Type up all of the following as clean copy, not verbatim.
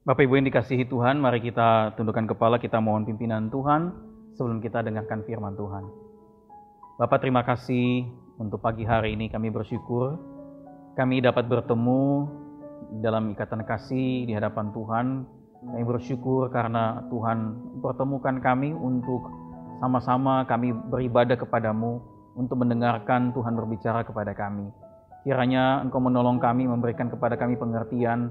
Bapak Ibu yang dikasihi Tuhan, mari kita tundukkan kepala, kita mohon pimpinan Tuhan sebelum kita dengarkan firman Tuhan. Bapak, terima kasih untuk pagi hari ini, kami bersyukur kami dapat bertemu dalam ikatan kasih di hadapan Tuhan. Kami bersyukur karena Tuhan pertemukan kami untuk sama-sama kami beribadah kepadamu, untuk mendengarkan Tuhan berbicara kepada kami. Kiranya Engkau menolong kami, memberikan kepada kami pengertian,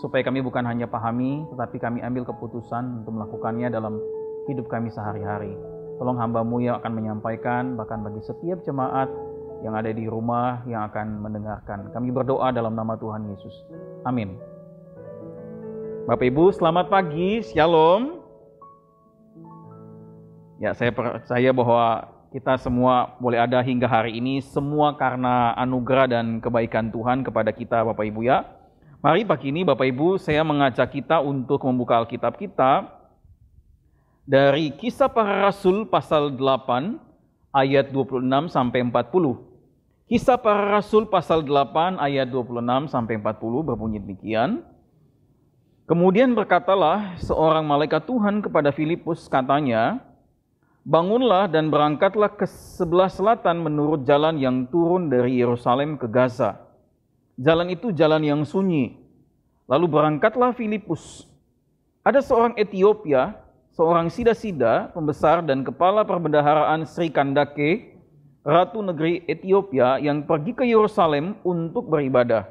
supaya kami bukan hanya pahami, tetapi kami ambil keputusan untuk melakukannya dalam hidup kami sehari-hari. Tolong hamba-Mu yang akan menyampaikan, bahkan bagi setiap jemaat yang ada di rumah yang akan mendengarkan. Kami berdoa dalam nama Tuhan Yesus. Amin. Bapak Ibu, selamat pagi, Shalom. Ya, saya percaya bahwa kita semua boleh ada hingga hari ini, semua karena anugerah dan kebaikan Tuhan kepada kita, Bapak Ibu ya. Mari pagi ini Bapak Ibu, saya mengajak kita untuk membuka Alkitab kita dari Kisah Para Rasul pasal 8 ayat 26 sampai 40. Kisah Para Rasul pasal 8 ayat 26 sampai 40 berbunyi demikian. Kemudian berkatalah seorang malaikat Tuhan kepada Filipus, katanya, "Bangunlah dan berangkatlah ke sebelah selatan menurut jalan yang turun dari Yerusalem ke Gaza. Jalan itu jalan yang sunyi." Lalu berangkatlah Filipus. Ada seorang Etiopia, seorang sida-sida, pembesar dan kepala perbendaharaan Sri Kandake, ratu negeri Etiopia, yang pergi ke Yerusalem untuk beribadah.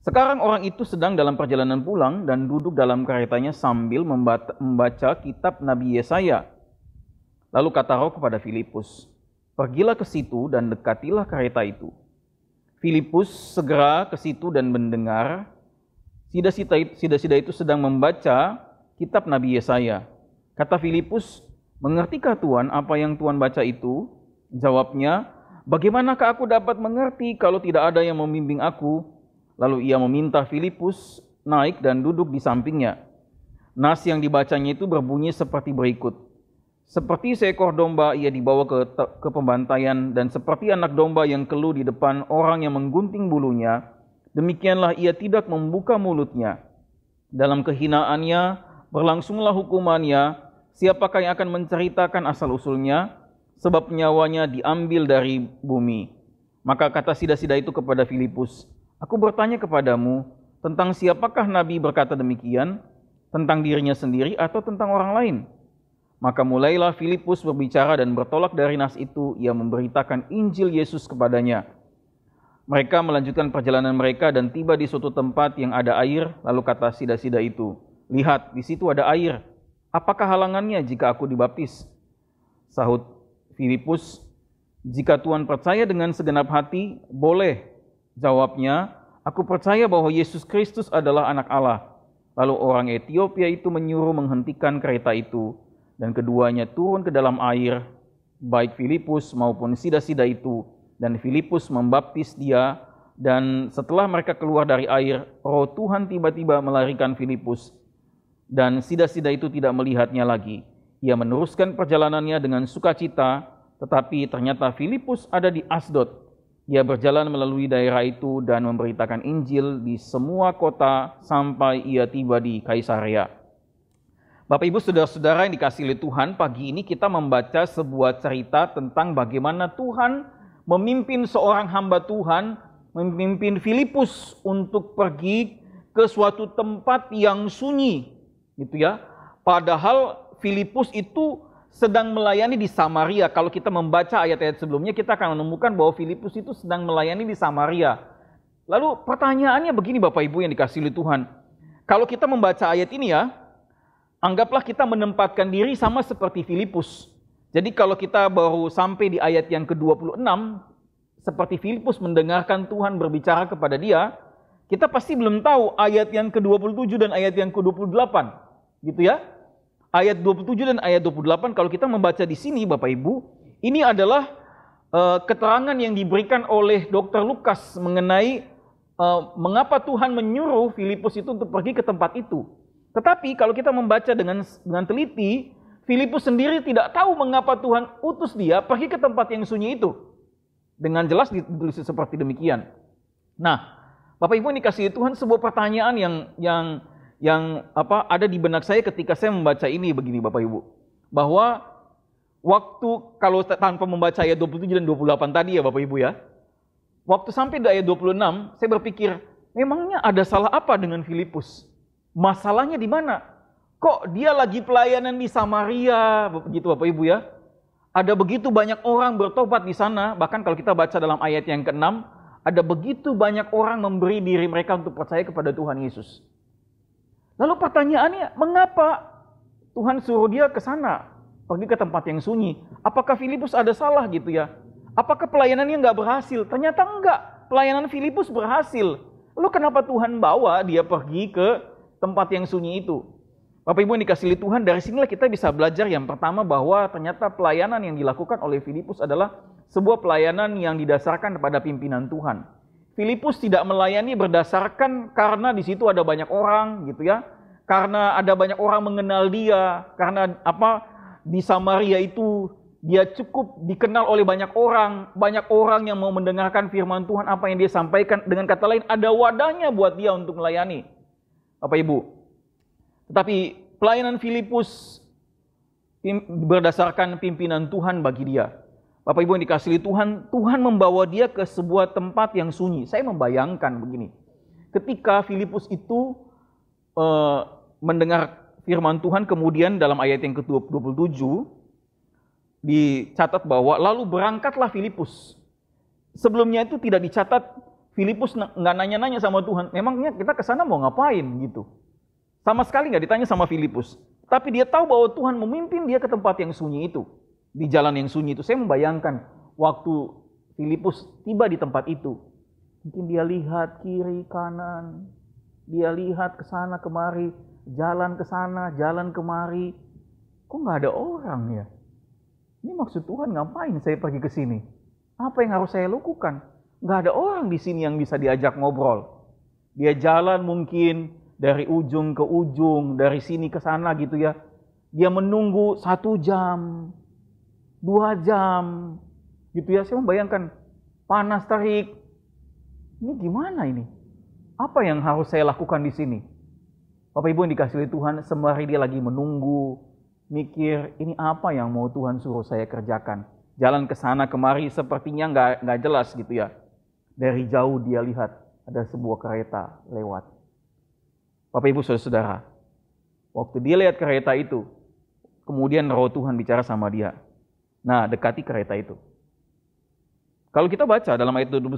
Sekarang orang itu sedang dalam perjalanan pulang dan duduk dalam keretanya sambil membaca kitab Nabi Yesaya. Lalu kata Roh kepada Filipus, "Pergilah ke situ dan dekatilah kereta itu." Filipus segera ke situ dan mendengar sida-sida itu sedang membaca kitab Nabi Yesaya. Kata Filipus, "Mengertikah Tuhan apa yang Tuhan baca itu?" Jawabnya, "Bagaimanakah aku dapat mengerti kalau tidak ada yang membimbing aku?" Lalu ia meminta Filipus naik dan duduk di sampingnya. Nas yang dibacanya itu berbunyi seperti berikut. "Seperti seekor domba ia dibawa ke pembantaian, dan seperti anak domba yang keluh di depan orang yang menggunting bulunya, demikianlah ia tidak membuka mulutnya. Dalam kehinaannya berlangsunglah hukumannya. Siapakah yang akan menceritakan asal-usulnya? Sebab nyawanya diambil dari bumi." Maka kata sida-sida itu kepada Filipus, "Aku bertanya kepadamu, tentang siapakah Nabi berkata demikian? Tentang dirinya sendiri atau tentang orang lain?" Maka mulailah Filipus berbicara dan bertolak dari nas itu, ia memberitakan Injil Yesus kepadanya. Mereka melanjutkan perjalanan mereka dan tiba di suatu tempat yang ada air. Lalu kata sida-sida itu, "Lihat, di situ ada air. Apakah halangannya jika aku dibaptis?" Sahut Filipus, "Jika Tuhan percaya dengan segenap hati, boleh." Jawabnya, "Aku percaya bahwa Yesus Kristus adalah anak Allah." Lalu orang Etiopia itu menyuruh menghentikan kereta itu, dan keduanya turun ke dalam air, baik Filipus maupun sida-sida itu, dan Filipus membaptis dia. Dan setelah mereka keluar dari air, Roh Tuhan tiba-tiba melarikan Filipus, dan sida-sida itu tidak melihatnya lagi. Ia meneruskan perjalanannya dengan sukacita, tetapi ternyata Filipus ada di Asdod. Ia berjalan melalui daerah itu dan memberitakan Injil di semua kota sampai ia tiba di Kaisarea. Bapak Ibu saudara-saudara yang dikasihi oleh Tuhan, pagi ini kita membaca sebuah cerita tentang bagaimana Tuhan memimpin seorang hamba Tuhan, memimpin Filipus untuk pergi ke suatu tempat yang sunyi, gitu ya. Padahal Filipus itu sedang melayani di Samaria. Kalau kita membaca ayat-ayat sebelumnya, kita akan menemukan bahwa Filipus itu sedang melayani di Samaria. Lalu pertanyaannya begini Bapak Ibu yang dikasihi oleh Tuhan. Kalau kita membaca ayat ini ya, anggaplah kita menempatkan diri sama seperti Filipus. Jadi kalau kita baru sampai di ayat yang ke-26, seperti Filipus mendengarkan Tuhan berbicara kepada dia, kita pasti belum tahu ayat yang ke-27 dan ayat yang ke-28. Gitu ya. Ayat 27 dan ayat 28 kalau kita membaca di sini Bapak Ibu, ini adalah keterangan yang diberikan oleh Dr. Lukas mengenai mengapa Tuhan menyuruh Filipus itu untuk pergi ke tempat itu. Tetapi kalau kita membaca dengan teliti, Filipus sendiri tidak tahu mengapa Tuhan utus dia pergi ke tempat yang sunyi itu. Dengan jelas ditulis seperti demikian. Nah, Bapak Ibu yang dikasihi Tuhan, sebuah pertanyaan yang ada di benak saya ketika saya membaca ini begini Bapak Ibu. Bahwa waktu kalau tanpa membaca ayat 27 dan 28 tadi ya Bapak Ibu ya. Waktu sampai di ayat 26, saya berpikir, memangnya ada salah apa dengan Filipus? Masalahnya di mana? Kok dia lagi pelayanan di Samaria, begitu Bapak Ibu ya? Ada begitu banyak orang bertobat di sana, bahkan kalau kita baca dalam ayat yang ke-6, ada begitu banyak orang memberi diri mereka untuk percaya kepada Tuhan Yesus. Lalu pertanyaannya, mengapa Tuhan suruh dia ke sana, pergi ke tempat yang sunyi? Apakah Filipus ada salah gitu ya? Apakah pelayanannya nggak berhasil? Ternyata enggak, pelayanan Filipus berhasil. Lalu kenapa Tuhan bawa dia pergi ke tempat yang sunyi itu? Bapak Ibu yang dikasihi Tuhan, dari sinilah kita bisa belajar yang pertama bahwa ternyata pelayanan yang dilakukan oleh Filipus adalah sebuah pelayanan yang didasarkan pada pimpinan Tuhan. Filipus tidak melayani berdasarkan karena di situ ada banyak orang gitu ya. Karena ada banyak orang mengenal dia, karena di Samaria itu dia cukup dikenal oleh banyak orang yang mau mendengarkan firman Tuhan, apa yang dia sampaikan. Dengan kata lain, ada wadahnya buat dia untuk melayani. Bapak Ibu, tetapi pelayanan Filipus berdasarkan pimpinan Tuhan bagi dia. Bapak Ibu yang dikasihi Tuhan, Tuhan membawa dia ke sebuah tempat yang sunyi. Saya membayangkan begini, ketika Filipus itu mendengar firman Tuhan, kemudian dalam ayat yang ke-27, dicatat bahwa lalu berangkatlah Filipus. Sebelumnya itu tidak dicatat, Filipus nggak nanya-nanya sama Tuhan, memangnya kita ke sana mau ngapain gitu. Sama sekali nggak ditanya sama Filipus. Tapi dia tahu bahwa Tuhan memimpin dia ke tempat yang sunyi itu. Di jalan yang sunyi itu. Saya membayangkan waktu Filipus tiba di tempat itu. Mungkin dia lihat kiri kanan. Dia lihat ke sana kemari. Jalan ke sana, jalan kemari. Kok nggak ada orang ya? Ini maksud Tuhan ngapain saya pergi ke sini? Apa yang harus saya lakukan? Nggak ada orang di sini yang bisa diajak ngobrol. Dia jalan mungkin dari ujung ke ujung, dari sini ke sana gitu ya. Dia menunggu 1 jam, 2 jam, gitu ya. Saya membayangkan, panas terik. Ini gimana ini? Apa yang harus saya lakukan di sini? Bapak Ibu yang dikasihi Tuhan, sembari dia lagi menunggu, mikir, ini apa yang mau Tuhan suruh saya kerjakan? Jalan ke sana kemari, sepertinya nggak jelas gitu ya. Dari jauh dia lihat ada sebuah kereta lewat. Bapak Ibu Saudara-saudara, waktu dia lihat kereta itu, kemudian Roh Tuhan bicara sama dia. Nah, dekati kereta itu. Kalau kita baca dalam ayat 29,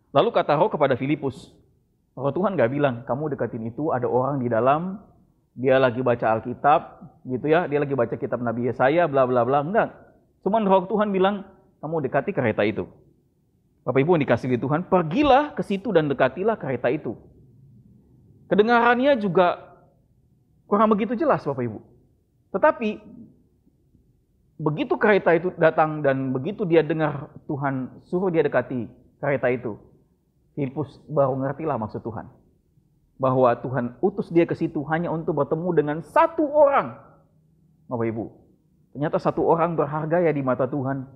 lalu kata Roh kepada Filipus, Roh Tuhan gak bilang, kamu dekatin itu, ada orang di dalam, dia lagi baca Alkitab, gitu ya, dia lagi baca kitab Nabi Yesaya, bla bla bla, enggak. Cuman Roh Tuhan bilang, kamu dekati kereta itu. Bapak Ibu yang dikasihi Tuhan, pergilah ke situ dan dekatilah kereta itu. Kedengarannya juga kurang begitu jelas Bapak Ibu. Tetapi begitu kereta itu datang dan begitu dia dengar Tuhan suruh dia dekati kereta itu, Filipus baru ngertilah maksud Tuhan. Bahwa Tuhan utus dia ke situ hanya untuk bertemu dengan 1 orang. Bapak Ibu, ternyata 1 orang berharga ya di mata Tuhan.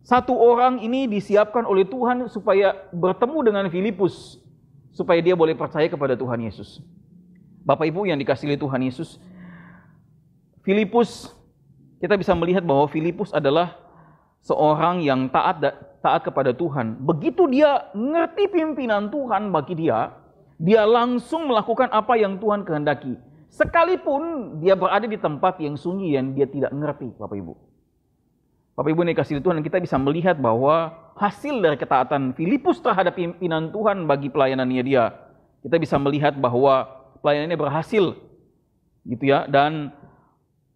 1 orang ini disiapkan oleh Tuhan supaya bertemu dengan Filipus, supaya dia boleh percaya kepada Tuhan Yesus. Bapak Ibu yang dikasihi Tuhan Yesus, Filipus, kita bisa melihat bahwa Filipus adalah seorang yang taat kepada Tuhan. Begitu dia ngerti pimpinan Tuhan bagi dia, dia langsung melakukan apa yang Tuhan kehendaki. Sekalipun dia berada di tempat yang sunyi yang dia tidak ngerti, Bapak Ibu. Bapak Ibu yang dikasihi Tuhan, kita bisa melihat bahwa hasil dari ketaatan Filipus terhadap pimpinan Tuhan bagi pelayanannya dia. Kita bisa melihat bahwa pelayanannya berhasil, gitu ya. Dan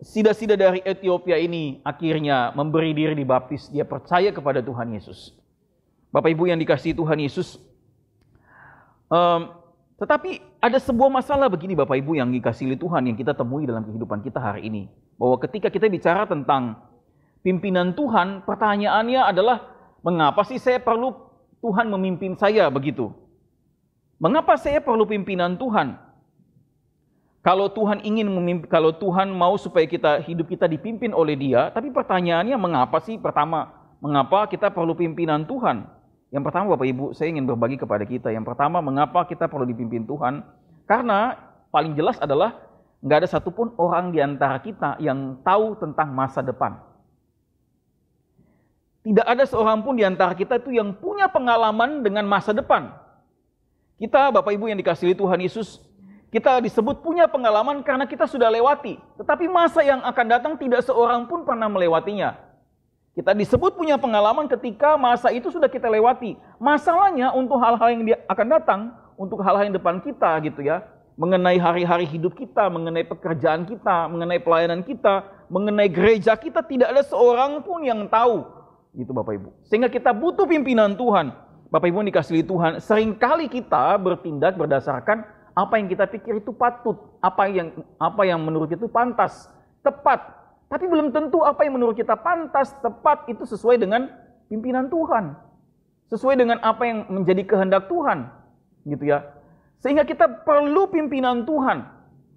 sida-sida dari Ethiopia ini akhirnya memberi diri dibaptis. Dia percaya kepada Tuhan Yesus. Bapak Ibu yang dikasihi Tuhan Yesus. Tetapi ada sebuah masalah begini Bapak Ibu yang dikasihi Tuhan yang kita temui dalam kehidupan kita hari ini. Bahwa ketika kita bicara tentang pimpinan Tuhan, pertanyaannya adalah, mengapa sih saya perlu Tuhan memimpin saya begitu? Mengapa saya perlu pimpinan Tuhan? Kalau Tuhan kalau Tuhan mau supaya hidup kita dipimpin oleh Dia, tapi pertanyaannya mengapa sih? Pertama, mengapa kita perlu pimpinan Tuhan? Yang pertama Bapak Ibu, saya ingin berbagi kepada kita. Yang pertama, mengapa kita perlu dipimpin Tuhan? Karena paling jelas adalah nggak ada satupun orang di antara kita yang tahu tentang masa depan. Tidak ada seorang pun di antara kita itu yang punya pengalaman dengan masa depan. Kita, Bapak Ibu yang dikasihi Tuhan Yesus, kita disebut punya pengalaman karena kita sudah lewati. Tetapi masa yang akan datang tidak seorang pun pernah melewatinya. Kita disebut punya pengalaman ketika masa itu sudah kita lewati. Masalahnya untuk hal-hal yang akan datang, untuk hal-hal yang depan kita gitu ya, mengenai hari-hari hidup kita, mengenai pekerjaan kita, mengenai pelayanan kita, mengenai gereja kita, tidak ada seorang pun yang tahu. Gitu Bapak Ibu. Sehingga kita butuh pimpinan Tuhan. Bapak Ibu yang dikasihi Tuhan, seringkali kita bertindak berdasarkan apa yang kita pikir itu patut, apa yang menurut kita itu pantas, tepat. Tapi belum tentu apa yang menurut kita pantas, tepat itu sesuai dengan pimpinan Tuhan. Sesuai dengan apa yang menjadi kehendak Tuhan. Gitu ya. Sehingga kita perlu pimpinan Tuhan.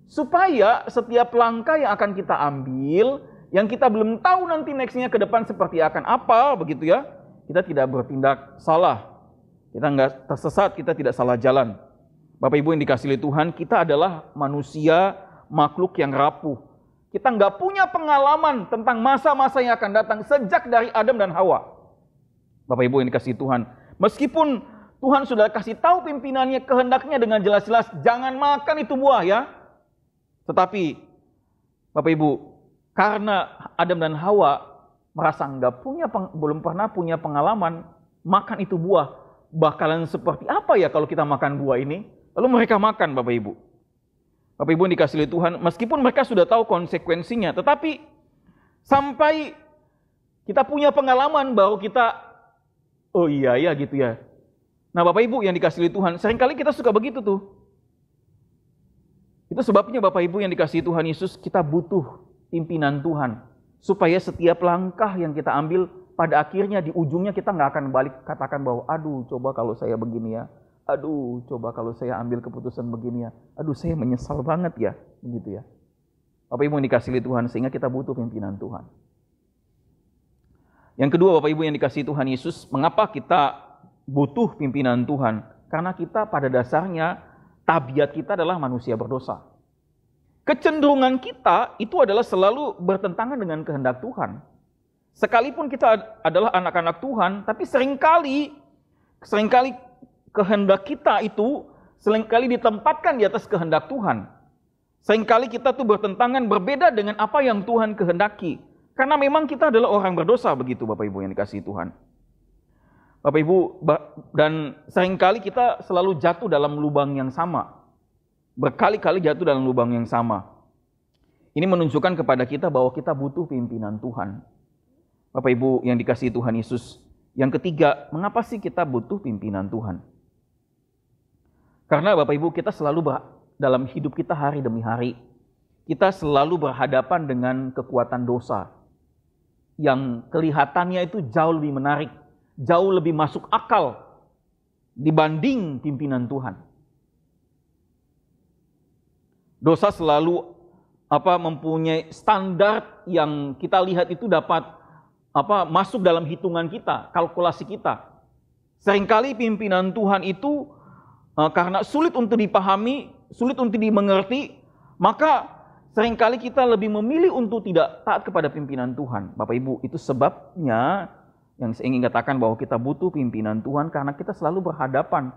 Supaya setiap langkah yang akan kita ambil, yang kita belum tahu nanti nextnya ke depan seperti akan apa, begitu ya. Kita tidak bertindak salah. Kita nggak tersesat, kita tidak salah jalan. Bapak Ibu yang dikasihi Tuhan, kita adalah manusia makhluk yang rapuh. Kita nggak punya pengalaman tentang masa-masa yang akan datang sejak dari Adam dan Hawa. Bapak Ibu yang dikasihi Tuhan, meskipun Tuhan sudah kasih tahu pimpinannya, kehendaknya dengan jelas-jelas, jangan makan itu buah ya. Tetapi Bapak Ibu, karena Adam dan Hawa merasa belum pernah punya pengalaman makan itu buah, bakalan seperti apa ya kalau kita makan buah ini? Lalu mereka makan Bapak Ibu. Bapak Ibu yang dikasihi Tuhan, meskipun mereka sudah tahu konsekuensinya, tetapi sampai kita punya pengalaman baru kita, oh iya ya gitu ya. Nah Bapak Ibu yang dikasihi Tuhan, seringkali kita suka begitu tuh. Itu sebabnya Bapak Ibu yang dikasihi Tuhan Yesus, kita butuh pimpinan Tuhan. Supaya setiap langkah yang kita ambil, pada akhirnya di ujungnya kita nggak akan balik katakan bahwa, aduh coba kalau saya begini ya. Aduh coba kalau saya ambil keputusan begini ya. Aduh saya menyesal banget ya. Begitu ya. Bapak Ibu yang dikasihi Tuhan, sehingga kita butuh pimpinan Tuhan. Yang kedua Bapak Ibu yang dikasihi Tuhan Yesus, mengapa kita butuh pimpinan Tuhan? Karena kita pada dasarnya, tabiat kita adalah manusia berdosa. Kecenderungan kita itu adalah selalu bertentangan dengan kehendak Tuhan. Sekalipun kita adalah anak-anak Tuhan, tapi seringkali kehendak kita itu seringkali ditempatkan di atas kehendak Tuhan. Seringkali kita tuh bertentangan, berbeda dengan apa yang Tuhan kehendaki. Karena memang kita adalah orang berdosa begitu Bapak Ibu yang dikasihi Tuhan. Bapak Ibu, dan seringkali kita selalu jatuh dalam lubang yang sama. Berkali-kali jatuh dalam lubang yang sama. Ini menunjukkan kepada kita bahwa kita butuh pimpinan Tuhan. Bapak Ibu yang dikasihi Tuhan Yesus. Yang ketiga, mengapa sih kita butuh pimpinan Tuhan? Karena Bapak Ibu, kita selalu dalam hidup kita hari demi hari, kita selalu berhadapan dengan kekuatan dosa. Yang kelihatannya itu jauh lebih menarik, jauh lebih masuk akal dibanding pimpinan Tuhan. Dosa selalu mempunyai standar yang kita lihat itu dapat masuk dalam hitungan kita, kalkulasi kita. Seringkali pimpinan Tuhan itu karena sulit untuk dipahami, sulit untuk dimengerti, maka seringkali kita lebih memilih untuk tidak taat kepada pimpinan Tuhan. Bapak Ibu, itu sebabnya yang saya ingin katakan bahwa kita butuh pimpinan Tuhan karena kita selalu berhadapan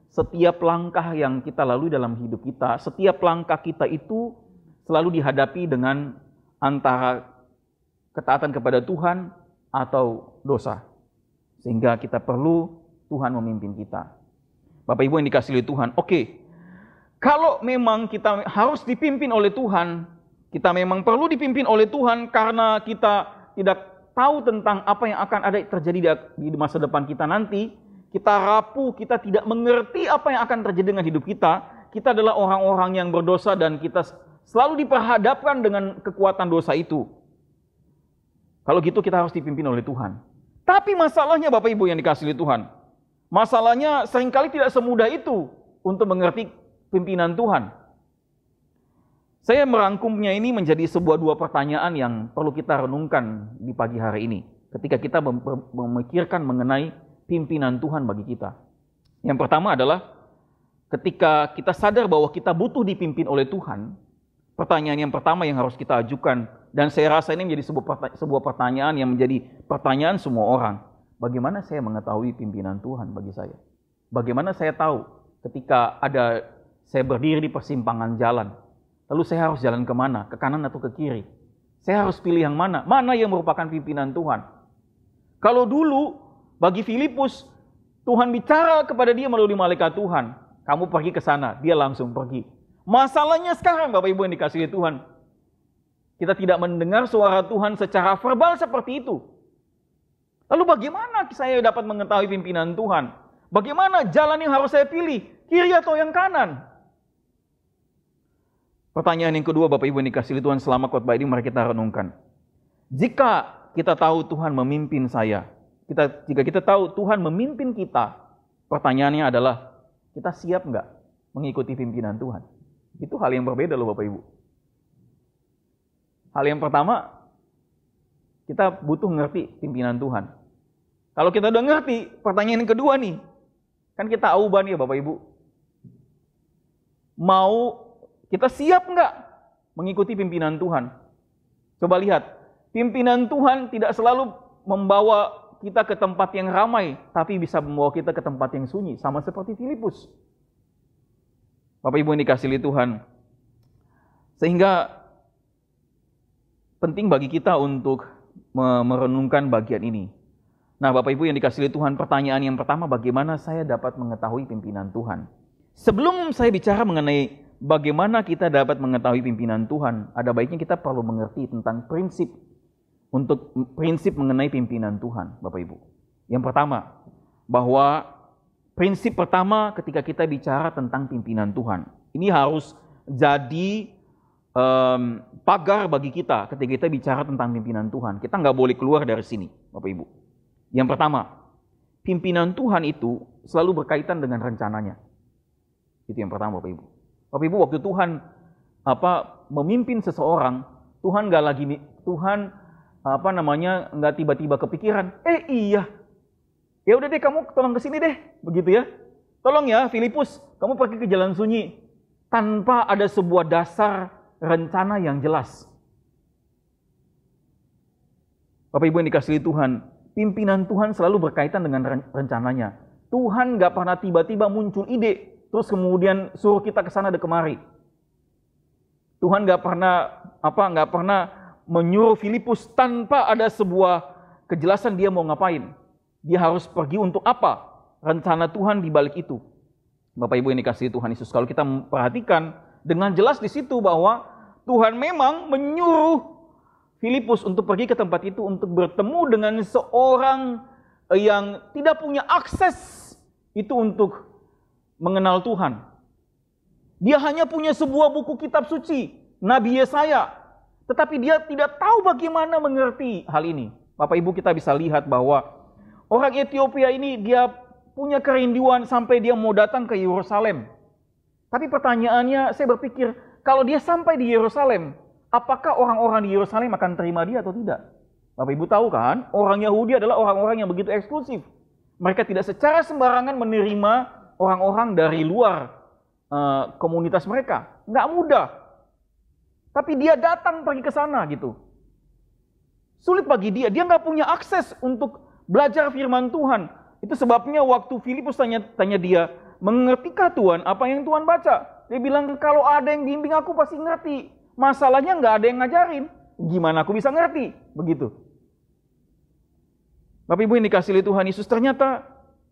setiap langkah yang kita lalui dalam hidup kita, setiap langkah kita itu selalu dihadapi dengan antara ketaatan kepada Tuhan atau dosa. Sehingga kita perlu Tuhan memimpin kita. Bapak Ibu yang dikasihi Tuhan, oke. Kalau memang kita harus dipimpin oleh Tuhan, kita memang perlu dipimpin oleh Tuhan karena kita tidak tahu tentang apa yang akan ada terjadi di masa depan kita nanti, kita rapuh, kita tidak mengerti apa yang akan terjadi dengan hidup kita, kita adalah orang-orang yang berdosa dan kita selalu diperhadapkan dengan kekuatan dosa itu. Kalau gitu kita harus dipimpin oleh Tuhan. Tapi masalahnya Bapak Ibu yang dikasihi Tuhan, masalahnya seringkali tidak semudah itu untuk mengerti pimpinan Tuhan. Saya merangkumnya ini menjadi dua pertanyaan yang perlu kita renungkan di pagi hari ini. Ketika kita memikirkan mengenai pimpinan Tuhan bagi kita. Yang pertama adalah, ketika kita sadar bahwa kita butuh dipimpin oleh Tuhan, pertanyaan yang pertama yang harus kita ajukan, dan saya rasa ini menjadi sebuah pertanyaan yang menjadi pertanyaan semua orang. Bagaimana saya mengetahui pimpinan Tuhan bagi saya? Bagaimana saya tahu ketika saya berdiri di persimpangan jalan, lalu saya harus jalan kemana? Ke kanan atau ke kiri? Saya harus pilih yang mana? Mana yang merupakan pimpinan Tuhan? Kalau dulu bagi Filipus, Tuhan bicara kepada dia melalui malaikat Tuhan. Kamu pergi ke sana, dia langsung pergi. Masalahnya sekarang Bapak Ibu yang dikasihi Tuhan, kita tidak mendengar suara Tuhan secara verbal seperti itu. Lalu bagaimana saya dapat mengetahui pimpinan Tuhan? Bagaimana jalan yang harus saya pilih? Kiri atau yang kanan? Pertanyaan yang kedua Bapak Ibu yang dikasihi Tuhan, selama khotbah ini mari kita renungkan. Jika kita tahu Tuhan memimpin jika kita tahu Tuhan memimpin kita, pertanyaannya adalah, kita siap nggak mengikuti pimpinan Tuhan? Itu hal yang berbeda loh Bapak Ibu. Hal yang pertama, kita butuh ngerti pimpinan Tuhan. Kalau kita udah ngerti, pertanyaan yang kedua nih, kan kita auban ya Bapak Ibu. Kita siap nggak mengikuti pimpinan Tuhan? Coba lihat, pimpinan Tuhan tidak selalu membawa kita ke tempat yang ramai, tapi bisa membawa kita ke tempat yang sunyi, sama seperti Filipus. Bapak Ibu yang dikasihi Tuhan, sehingga penting bagi kita untuk merenungkan bagian ini. Nah Bapak Ibu yang dikasihi Tuhan, pertanyaan yang pertama, bagaimana saya dapat mengetahui pimpinan Tuhan? Sebelum saya bicara mengenai bagaimana kita dapat mengetahui pimpinan Tuhan, ada baiknya kita perlu mengerti tentang prinsip mengenai pimpinan Tuhan, Bapak Ibu. Yang pertama, bahwa prinsip pertama ketika kita bicara tentang pimpinan Tuhan, ini harus jadi pagar bagi kita ketika kita bicara tentang pimpinan Tuhan. Kita nggak boleh keluar dari sini, Bapak Ibu. Yang pertama, pimpinan Tuhan itu selalu berkaitan dengan rencananya. Itu yang pertama, Bapak Ibu. Bapak Ibu, waktu Tuhan memimpin seseorang, Tuhan nggak tiba-tiba kepikiran, iya, ya udah deh kamu tolong ke sini deh, begitu ya. Tolong ya Filipus, kamu pergi ke jalan sunyi, tanpa ada sebuah dasar rencana yang jelas. Bapak Ibu yang dikasihi Tuhan, pimpinan Tuhan selalu berkaitan dengan rencananya. Tuhan nggak pernah tiba-tiba muncul ide, terus kemudian suruh kita ke sana dan kemari. Tuhan nggak pernah menyuruh Filipus tanpa ada sebuah kejelasan dia mau ngapain. Dia harus pergi untuk apa? Rencana Tuhan di balik itu. Bapak Ibu yang dikasihi Tuhan Yesus, kalau kita perhatikan dengan jelas di situ bahwa Tuhan memang menyuruh Filipus untuk pergi ke tempat itu untuk bertemu dengan seorang yang tidak punya akses itu untuk mengenal Tuhan. Dia hanya punya sebuah buku kitab suci, Nabi Yesaya. Tetapi dia tidak tahu bagaimana mengerti hal ini. Bapak Ibu, kita bisa lihat bahwa orang Ethiopia ini dia punya kerinduan sampai dia mau datang ke Yerusalem. Tapi pertanyaannya, saya berpikir, kalau dia sampai di Yerusalem, apakah orang-orang di Yerusalem akan terima dia atau tidak? Bapak Ibu tahu kan, orang Yahudi adalah orang-orang yang begitu eksklusif. Mereka tidak secara sembarangan menerima orang-orang dari luar komunitas mereka. Nggak mudah. Tapi dia datang pergi ke sana gitu. Sulit bagi dia nggak punya akses untuk belajar firman Tuhan. Itu sebabnya waktu Filipus tanya dia, mengertikah Tuhan apa yang Tuhan baca? Dia bilang, kalau ada yang bimbing aku pasti ngerti. Masalahnya nggak ada yang ngajarin. Gimana aku bisa ngerti? Begitu. Bapak Ibu yang dikasihi Tuhan Yesus, ternyata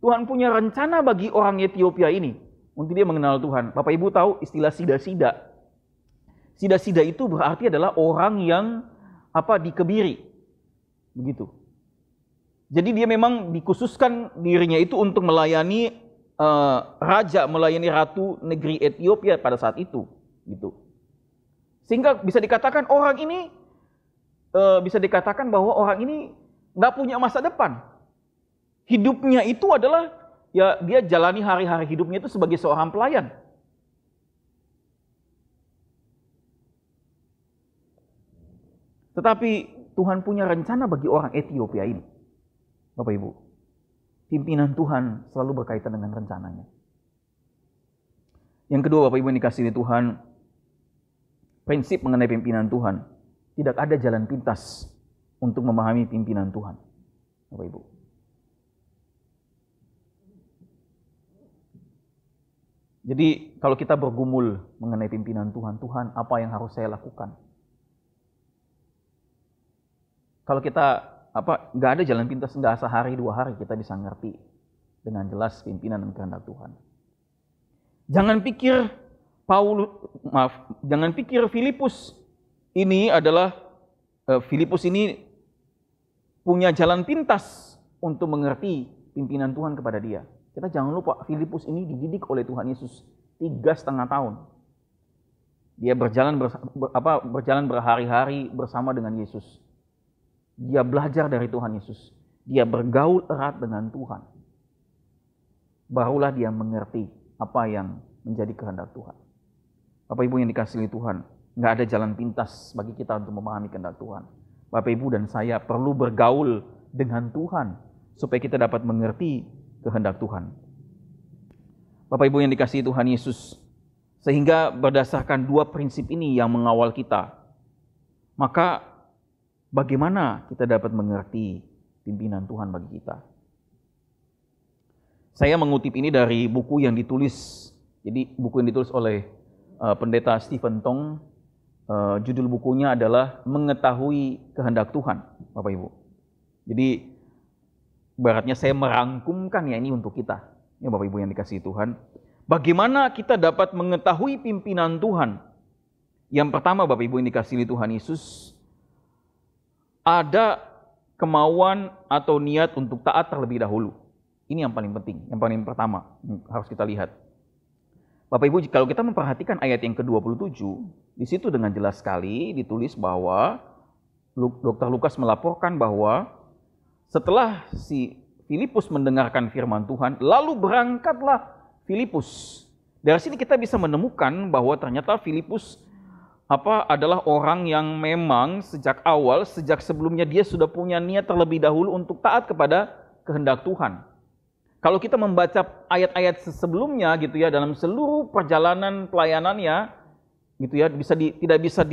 Tuhan punya rencana bagi orang Ethiopia ini untuk dia mengenal Tuhan. Bapak Ibu tahu istilah sida-sida. Sida-sida itu berarti adalah orang yang dikebiri. Begitu. Jadi dia memang dikhususkan dirinya itu untuk melayani melayani ratu negeri Ethiopia pada saat itu, gitu. Sehingga bisa dikatakan bahwa orang ini nggak punya masa depan. Hidupnya itu adalah ya dia jalani hari-hari hidupnya itu sebagai seorang pelayan. Tetapi Tuhan punya rencana bagi orang Ethiopia ini. Bapak Ibu, pimpinan Tuhan selalu berkaitan dengan rencananya. Yang kedua, Bapak Ibu yang dikasihi Tuhan, prinsip mengenai pimpinan Tuhan. Tidak ada jalan pintas untuk memahami pimpinan Tuhan, Bapak Ibu. Jadi kalau kita bergumul mengenai pimpinan Tuhan, Tuhan apa yang harus saya lakukan? Kalau kita nggak ada jalan pintas, nggak sehari 2 hari kita bisa ngerti dengan jelas pimpinan dan kehendak Tuhan. Jangan pikir Filipus ini punya jalan pintas untuk mengerti pimpinan Tuhan kepada dia. Kita jangan lupa Filipus ini dididik oleh Tuhan Yesus 3,5 tahun. Dia berjalan berhari-hari bersama dengan Yesus. Dia belajar dari Tuhan Yesus. Dia bergaul erat dengan Tuhan. Barulah dia mengerti apa yang menjadi kehendak Tuhan. Bapak Ibu yang dikasihi Tuhan, nggak ada jalan pintas bagi kita untuk memahami kehendak Tuhan. Bapak Ibu dan saya perlu bergaul dengan Tuhan supaya kita dapat mengerti kehendak Tuhan. Bapak Ibu yang dikasihi Tuhan Yesus, sehingga berdasarkan 2 prinsip ini yang mengawal kita, maka bagaimana kita dapat mengerti pimpinan Tuhan bagi kita? Saya mengutip ini dari buku yang ditulis, oleh Pendeta Stephen Tong. Judul bukunya adalah Mengetahui Kehendak Tuhan, Bapak Ibu. Jadi ibaratnya saya merangkumkan ya ini untuk kita, ya Bapak Ibu yang dikasihi Tuhan. Bagaimana kita dapat mengetahui pimpinan Tuhan? Yang pertama, Bapak Ibu yang dikasihi Tuhan Yesus, ada kemauan atau niat untuk taat terlebih dahulu. Ini yang paling penting, yang paling pertama harus kita lihat. Bapak Ibu, kalau kita memperhatikan ayat yang ke-27, di situ dengan jelas sekali ditulis bahwa Dr. Lukas melaporkan bahwa setelah si Filipus mendengarkan firman Tuhan, lalu berangkatlah Filipus. Dari sini kita bisa menemukan bahwa ternyata Filipus adalah orang yang memang sejak sebelumnya dia sudah punya niat terlebih dahulu untuk taat kepada kehendak Tuhan. Kalau kita membaca ayat-ayat sebelumnya gitu ya, dalam seluruh perjalanan pelayanannya gitu ya, tidak bisa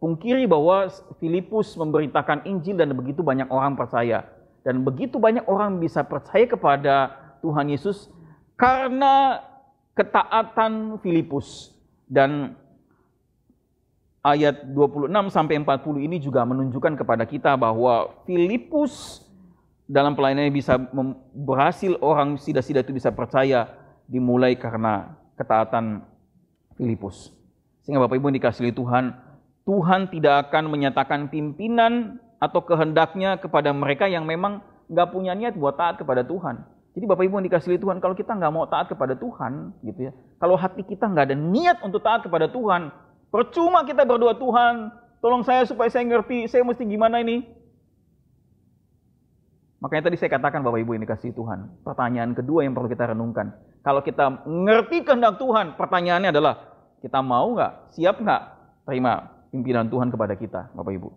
pungkiri bahwa Filipus memberitakan Injil dan begitu banyak orang percaya. Dan begitu banyak orang bisa percaya kepada Tuhan Yesus karena ketaatan Filipus. Dan ayat 26 sampai 40 ini juga menunjukkan kepada kita bahwa Filipus dalam pelayanannya bisa berhasil, orang sida-sida itu bisa percaya dimulai karena ketaatan Filipus. Sehingga Bapak Ibu yang dikasihi Tuhan, Tuhan tidak akan menyatakan pimpinan atau kehendaknya kepada mereka yang memang nggak punya niat buat taat kepada Tuhan. Jadi Bapak Ibu yang dikasihi Tuhan, kalau kita nggak mau taat kepada Tuhan, gitu ya, kalau hati kita nggak ada niat untuk taat kepada Tuhan, percuma kita berdoa, Tuhan, tolong saya supaya saya ngerti, saya mesti gimana ini? Makanya tadi saya katakan Bapak Ibu yang dikasihi Tuhan, pertanyaan kedua yang perlu kita renungkan. Kalau kita ngerti kehendak Tuhan, pertanyaannya adalah, kita mau nggak, siap nggak terima pimpinan Tuhan kepada kita, Bapak Ibu?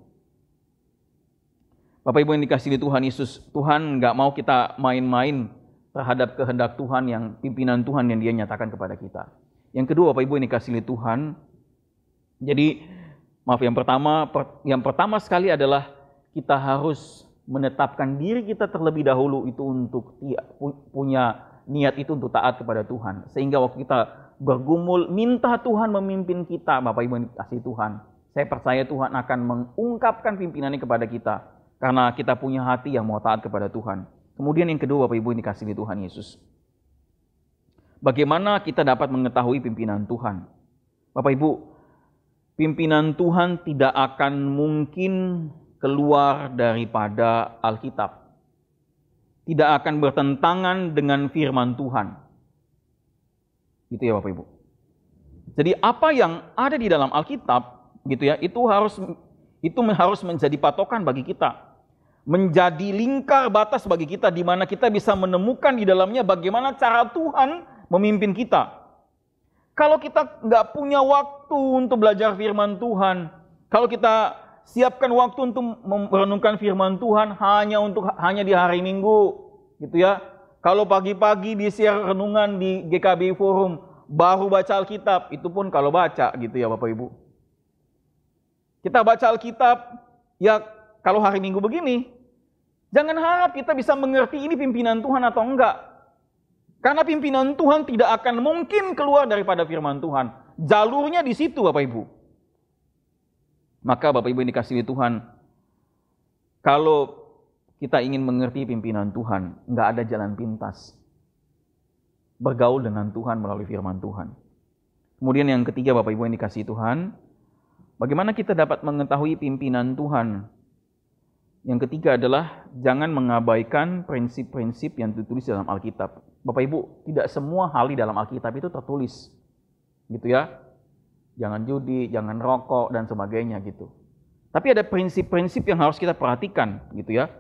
Bapak Ibu yang dikasihi Tuhan Yesus, Tuhan nggak mau kita main-main terhadap kehendak Tuhan, yang pimpinan Tuhan yang Dia nyatakan kepada kita. Yang kedua, Bapak Ibu yang dikasihi Tuhan, yang pertama sekali adalah kita harus menetapkan diri kita terlebih dahulu itu untuk punya niat itu untuk taat kepada Tuhan. Sehingga waktu kita bergumul, minta Tuhan memimpin kita, Bapak Ibu yang dikasihi Tuhan. Saya percaya Tuhan akan mengungkapkan pimpinannya kepada kita, karena kita punya hati yang mau taat kepada Tuhan. Kemudian yang kedua, Bapak Ibu yang dikasihi Tuhan Yesus, bagaimana kita dapat mengetahui pimpinan Tuhan? Bapak Ibu, pimpinan Tuhan tidak akan mungkin keluar daripada Alkitab. Tidak akan bertentangan dengan firman Tuhan. Gitu ya Bapak Ibu. Jadi apa yang ada di dalam Alkitab gitu ya, itu harus menjadi patokan bagi kita. Menjadi lingkar batas bagi kita, di mana kita bisa menemukan di dalamnya bagaimana cara Tuhan memimpin kita. Kalau kita nggak punya waktu untuk belajar firman Tuhan, kalau kita siapkan waktu untuk merenungkan firman Tuhan hanya di hari Minggu, gitu ya. Kalau pagi-pagi di share renungan di GKB Forum, baru baca Alkitab, itu pun kalau baca gitu ya Bapak Ibu. Kita baca Alkitab, ya kalau hari Minggu begini, jangan harap kita bisa mengerti ini pimpinan Tuhan atau enggak. Karena pimpinan Tuhan tidak akan mungkin keluar daripada firman Tuhan. Jalurnya di situ Bapak Ibu. Maka Bapak Ibu yang dikasihi Tuhan, kalau kita ingin mengerti pimpinan Tuhan, enggak ada jalan pintas. Bergaul dengan Tuhan melalui firman Tuhan. Kemudian yang ketiga Bapak Ibu yang dikasihi Tuhan, bagaimana kita dapat mengetahui pimpinan Tuhan? Yang ketiga adalah jangan mengabaikan prinsip-prinsip yang ditulis dalam Alkitab. Bapak Ibu, tidak semua hal di dalam Alkitab itu tertulis. Gitu ya. Jangan judi, jangan rokok, dan sebagainya gitu. Tapi ada prinsip-prinsip yang harus kita perhatikan gitu ya.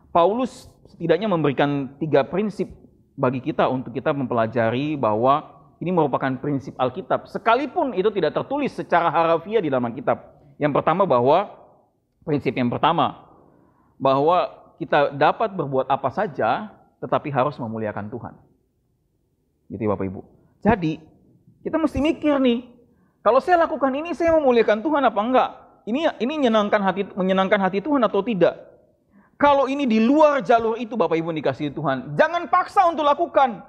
Paulus setidaknya memberikan 3 prinsip bagi kita untuk kita mempelajari bahwa ini merupakan prinsip Alkitab. Sekalipun itu tidak tertulis secara harafiah di dalam Alkitab. Yang pertama prinsip yang pertama, bahwa kita dapat berbuat apa saja, tetapi harus memuliakan Tuhan. Gitu ya Bapak Ibu. Jadi, kita mesti mikir nih, kalau saya lakukan ini, saya memuliakan Tuhan apa enggak? Ini menyenangkan hati Tuhan atau tidak? Kalau ini di luar jalur itu Bapak Ibu dikasihi Tuhan, jangan paksa untuk lakukan.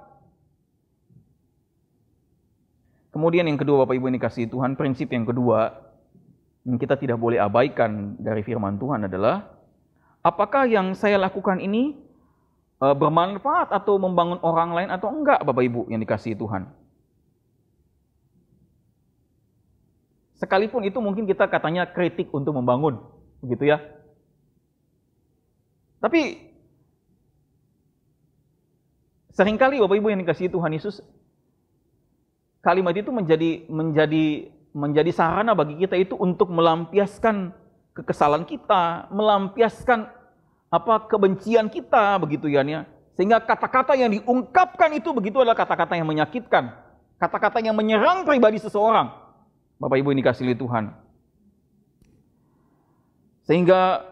Kemudian yang kedua Bapak Ibu dikasihi Tuhan, prinsip yang kedua yang kita tidak boleh abaikan dari firman Tuhan adalah, apakah yang saya lakukan ini bermanfaat atau membangun orang lain atau enggak Bapak Ibu yang dikasihi Tuhan. Sekalipun itu mungkin kita katanya kritik untuk membangun, begitu ya. Tapi seringkali Bapak Ibu yang dikasihi Tuhan Yesus, kalimat itu menjadi sarana bagi kita itu untuk melampiaskan kekesalan kita, melampiaskan kebencian kita, begitu ya. Sehingga kata-kata yang diungkapkan itu begitu adalah kata-kata yang menyakitkan, kata-kata yang menyerang pribadi seseorang. Bapak Ibu yang dikasihi Tuhan. Sehingga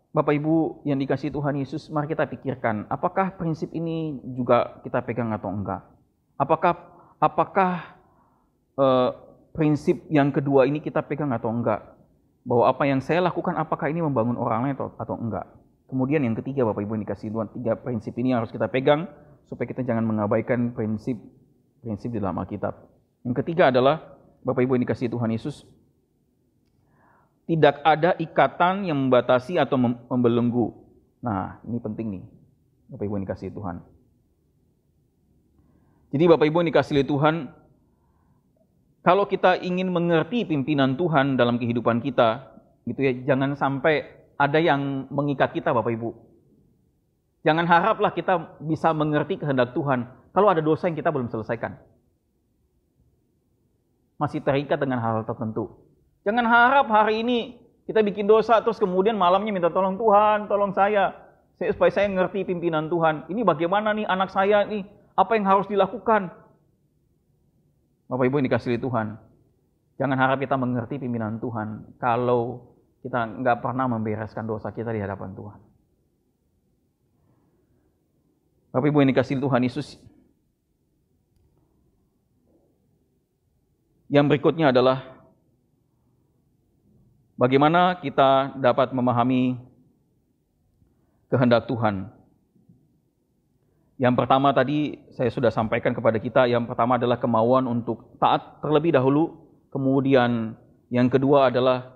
Bapak Ibu yang dikasihi Tuhan Yesus, mari kita pikirkan, apakah prinsip ini juga kita pegang atau enggak? Apakah prinsip yang kedua ini kita pegang atau enggak? Bahwa apa yang saya lakukan, apakah ini membangun orang lain atau enggak? Kemudian yang ketiga Bapak Ibu yang dikasihi Tuhan, 3 prinsip ini harus kita pegang supaya kita jangan mengabaikan prinsip di dalam Alkitab. Yang ketiga adalah Bapak Ibu yang dikasihi Tuhan Yesus, tidak ada ikatan yang membatasi atau membelenggu. Nah, ini penting nih, Bapak Ibu yang dikasihi Tuhan. Jadi Bapak Ibu yang dikasihi Tuhan, kalau kita ingin mengerti pimpinan Tuhan dalam kehidupan kita, gitu ya, jangan sampai ada yang mengikat kita Bapak Ibu. Jangan haraplah kita bisa mengerti kehendak Tuhan kalau ada dosa yang kita belum selesaikan. Masih terikat dengan hal-hal tertentu. Jangan harap hari ini kita bikin dosa terus kemudian malamnya minta tolong Tuhan, tolong saya supaya saya ngerti pimpinan Tuhan. Ini bagaimana nih anak saya nih, apa yang harus dilakukan? Bapak Ibu yang dikasihi Tuhan, jangan harap kita mengerti pimpinan Tuhan kalau kita nggak pernah membereskan dosa kita di hadapan Tuhan. Bapak Ibu yang dikasihi Tuhan Yesus, yang berikutnya adalah bagaimana kita dapat memahami kehendak Tuhan. Yang pertama tadi saya sudah sampaikan kepada kita, yang pertama adalah kemauan untuk taat terlebih dahulu. Kemudian yang kedua adalah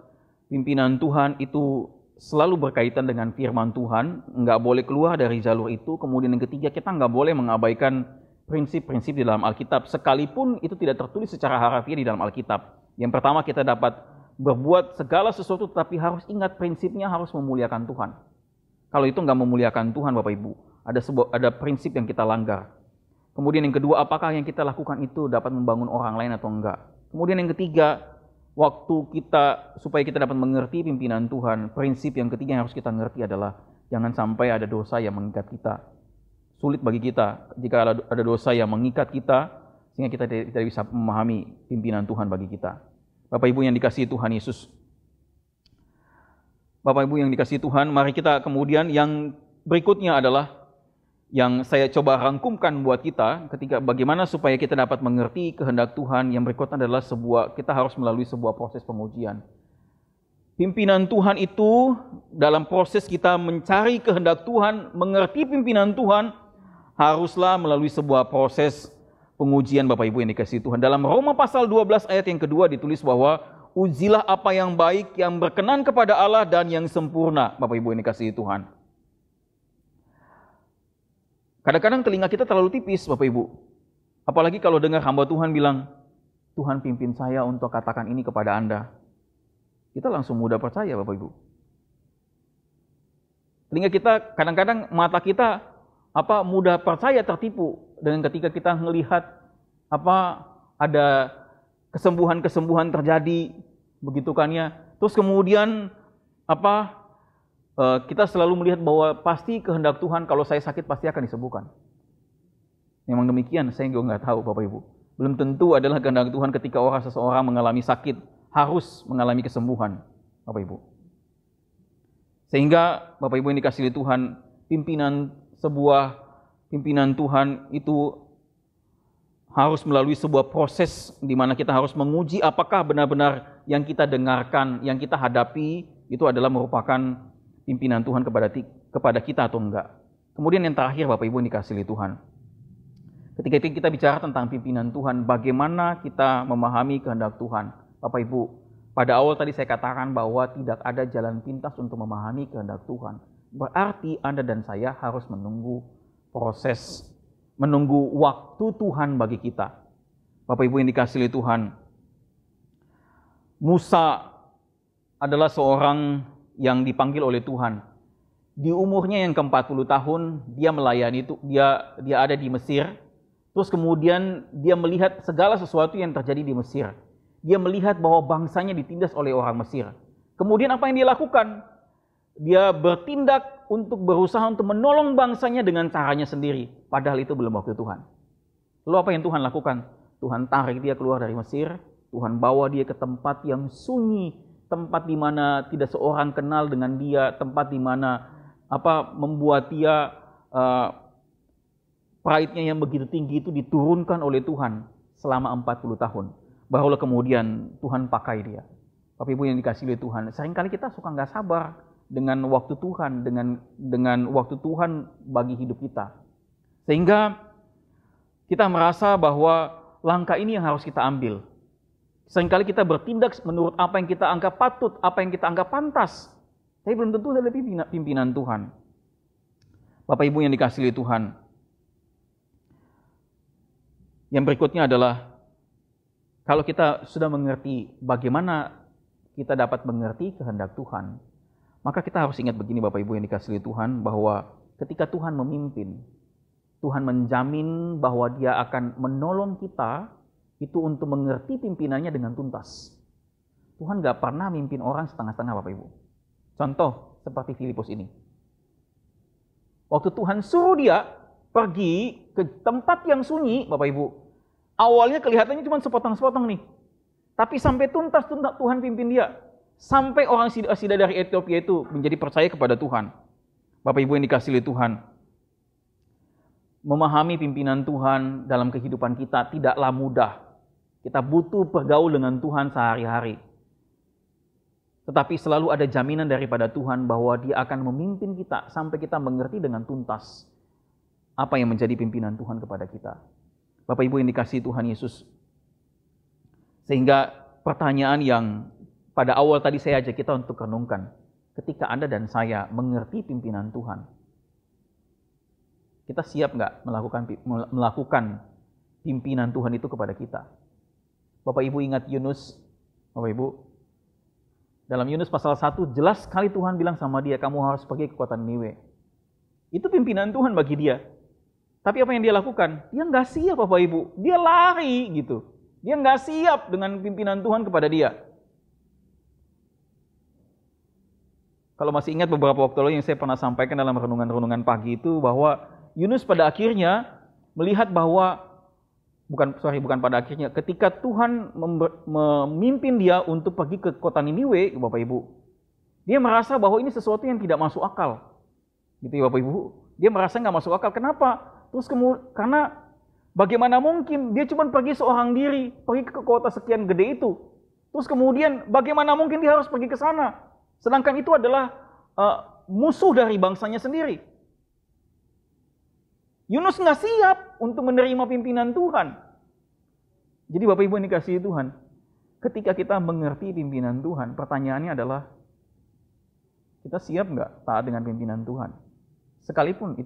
pimpinan Tuhan itu selalu berkaitan dengan firman Tuhan, nggak boleh keluar dari jalur itu. Kemudian yang ketiga, kita nggak boleh mengabaikan prinsip-prinsip di dalam Alkitab, sekalipun itu tidak tertulis secara harafiah di dalam Alkitab. Yang pertama, kita dapat berbuat segala sesuatu, tapi harus ingat prinsipnya harus memuliakan Tuhan. Kalau itu nggak memuliakan Tuhan, Bapak Ibu, ada prinsip yang kita langgar. Kemudian yang kedua, apakah yang kita lakukan itu dapat membangun orang lain atau enggak? Kemudian yang ketiga, supaya kita dapat mengerti pimpinan Tuhan, prinsip yang ketiga yang harus kita ngerti adalah jangan sampai ada dosa yang mengikat kita. Sulit bagi kita jika ada dosa yang mengikat kita, sehingga kita tidak bisa memahami pimpinan Tuhan bagi kita. Bapak Ibu yang dikasihi Tuhan Yesus, Bapak Ibu yang dikasihi Tuhan, mari kita kemudian yang berikutnya adalah yang saya coba rangkumkan buat kita ketika bagaimana supaya kita dapat mengerti kehendak Tuhan. Yang berikutnya adalah kita harus melalui sebuah proses pengujian. Pimpinan Tuhan itu dalam proses kita mencari kehendak Tuhan, mengerti pimpinan Tuhan, haruslah melalui sebuah proses pengujian Bapak Ibu yang dikasihi Tuhan. Dalam Roma pasal 12 ayat yang kedua ditulis bahwa ujilah apa yang baik, yang berkenan kepada Allah dan yang sempurna, Bapak Ibu yang dikasihi Tuhan. Kadang-kadang telinga kita terlalu tipis, Bapak Ibu. Apalagi kalau dengar hamba Tuhan bilang, Tuhan pimpin saya untuk katakan ini kepada Anda. Kita langsung mudah percaya, Bapak Ibu. Telinga kita, kadang-kadang mata kita mudah percaya, tertipu dengan ketika kita melihat ada kesembuhan-kesembuhan terjadi, begitu kan ya. Terus kemudian kita selalu melihat bahwa pasti kehendak Tuhan, kalau saya sakit pasti akan disembuhkan. Memang demikian, saya juga nggak tahu Bapak Ibu. Belum tentu adalah kehendak Tuhan ketika seseorang mengalami sakit harus mengalami kesembuhan, Bapak Ibu. Sehingga Bapak Ibu yang dikasihi Tuhan, sebuah pimpinan Tuhan itu harus melalui sebuah proses di mana kita harus menguji apakah benar-benar yang kita dengarkan, yang kita hadapi itu adalah merupakan pimpinan Tuhan kepada kita atau enggak. Kemudian yang terakhir Bapak Ibu yang dikasihi Tuhan, ketika kita bicara tentang pimpinan Tuhan, bagaimana kita memahami kehendak Tuhan. Bapak Ibu, pada awal tadi saya katakan bahwa tidak ada jalan pintas untuk memahami kehendak Tuhan. Berarti Anda dan saya harus menunggu proses, menunggu waktu Tuhan bagi kita. Bapak Ibu yang dikasihi Tuhan, Musa adalah seorang yang dipanggil oleh Tuhan. Di umurnya yang ke-40 tahun, dia melayani itu, dia ada di Mesir. Terus kemudian dia melihat segala sesuatu yang terjadi di Mesir. Dia melihat bahwa bangsanya ditindas oleh orang Mesir. Kemudian apa yang dia lakukan? Dia bertindak untuk berusaha untuk menolong bangsanya dengan caranya sendiri. Padahal itu belum waktu Tuhan. Lalu apa yang Tuhan lakukan? Tuhan tarik dia keluar dari Mesir. Tuhan bawa dia ke tempat yang sunyi. Tempat di mana tidak seorang kenal dengan dia. Tempat di mana membuat dia pride-nya yang begitu tinggi itu diturunkan oleh Tuhan selama 40 tahun. Barulah kemudian Tuhan pakai dia. Bapak Ibu yang dikasihi Tuhan, seringkali kita suka nggak sabar dengan waktu Tuhan, dengan waktu Tuhan bagi hidup kita. Sehingga kita merasa bahwa langkah ini yang harus kita ambil. Seringkali kita bertindak menurut apa yang kita anggap patut, apa yang kita anggap pantas. Tapi belum tentu adalah pimpinan Tuhan. Bapak Ibu yang dikasihi Tuhan. Yang berikutnya adalah kalau kita sudah mengerti bagaimana kita dapat mengerti kehendak Tuhan, maka kita harus ingat begini Bapak Ibu yang dikasihi Tuhan, bahwa ketika Tuhan memimpin, Tuhan menjamin bahwa Dia akan menolong kita itu untuk mengerti pimpinannya dengan tuntas. Tuhan gak pernah mimpin orang setengah-setengah Bapak Ibu. Contoh seperti Filipus ini. Waktu Tuhan suruh dia pergi ke tempat yang sunyi Bapak Ibu, awalnya kelihatannya cuma sepotong-sepotong nih. Tapi sampai tuntas Tuhan pimpin dia. Sampai orang Sida dari Ethiopia itu menjadi percaya kepada Tuhan. Bapak Ibu yang dikasihi Tuhan, memahami pimpinan Tuhan dalam kehidupan kita tidaklah mudah. Kita butuh bergaul dengan Tuhan sehari-hari. Tetapi selalu ada jaminan daripada Tuhan bahwa Dia akan memimpin kita sampai kita mengerti dengan tuntas apa yang menjadi pimpinan Tuhan kepada kita. Bapak Ibu yang dikasihi Tuhan Yesus. Sehingga pertanyaan yang pada awal tadi saya ajak kita untuk renungkan. Ketika Anda dan saya mengerti pimpinan Tuhan, kita siap nggak melakukan pimpinan Tuhan itu kepada kita? Bapak Ibu ingat Yunus? Bapak Ibu, dalam Yunus pasal 1 jelas sekali Tuhan bilang sama dia, kamu harus pergi ke kota Niniwe. Itu pimpinan Tuhan bagi dia. Tapi apa yang dia lakukan? Dia nggak siap Bapak Ibu. Dia lari gitu. Dia nggak siap dengan pimpinan Tuhan kepada dia. Kalau masih ingat beberapa waktu lalu yang saya pernah sampaikan dalam renungan-renungan pagi itu, bahwa Yunus pada akhirnya melihat bahwa, bukan pada akhirnya, ketika Tuhan memimpin dia untuk pergi ke kota Niniwe, Bapak Ibu, dia merasa bahwa ini sesuatu yang tidak masuk akal. Gitu ya Bapak Ibu. Dia merasa nggak masuk akal. Kenapa? Terus karena bagaimana mungkin dia cuma pergi seorang diri, pergi ke kota sekian gede itu. Terus kemudian bagaimana mungkin dia harus pergi ke sana? Sedangkan itu adalah musuh dari bangsanya sendiri. Yunus nggak siap untuk menerima pimpinan Tuhan. Jadi Bapak Ibu yang dikasihi Tuhan, ketika kita mengerti pimpinan Tuhan, pertanyaannya adalah, kita siap nggak taat dengan pimpinan Tuhan? Sekalipun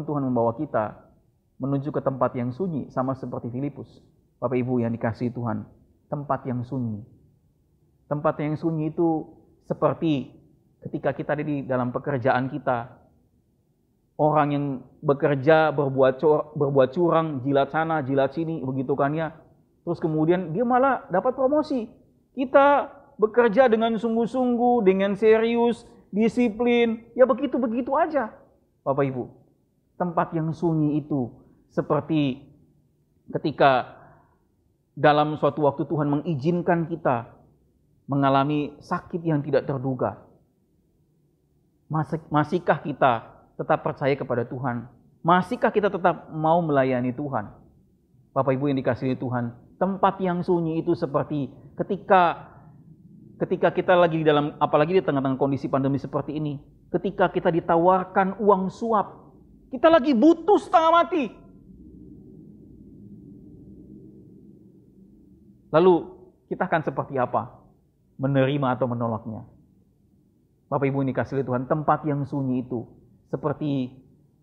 Tuhan membawa kita menuju ke tempat yang sunyi, sama seperti Filipus. Bapak Ibu yang dikasihi Tuhan, tempat yang sunyi. Tempat yang sunyi itu seperti ketika kita ada di dalam pekerjaan kita. Orang yang bekerja, berbuat curang, jilat sana, jilat sini, begitu kan ya. Terus kemudian dia malah dapat promosi. Kita bekerja dengan sungguh-sungguh, dengan serius, disiplin, ya begitu-begitu aja. Bapak Ibu, tempat yang sunyi itu seperti ketika dalam suatu waktu Tuhan mengizinkan kita mengalami sakit yang tidak terduga. Masihkah kita tetap percaya kepada Tuhan? Masihkah kita tetap mau melayani Tuhan? Bapak Ibu yang dikasihi Tuhan, tempat yang sunyi itu seperti ketika kita lagi di dalam, apalagi di tengah-tengah kondisi pandemi seperti ini, ketika kita ditawarkan uang suap, kita lagi butuh setengah mati. Lalu kita akan seperti apa? Menerima atau menolaknya? Bapak Ibu yang dikasihi Tuhan, tempat yang sunyi itu seperti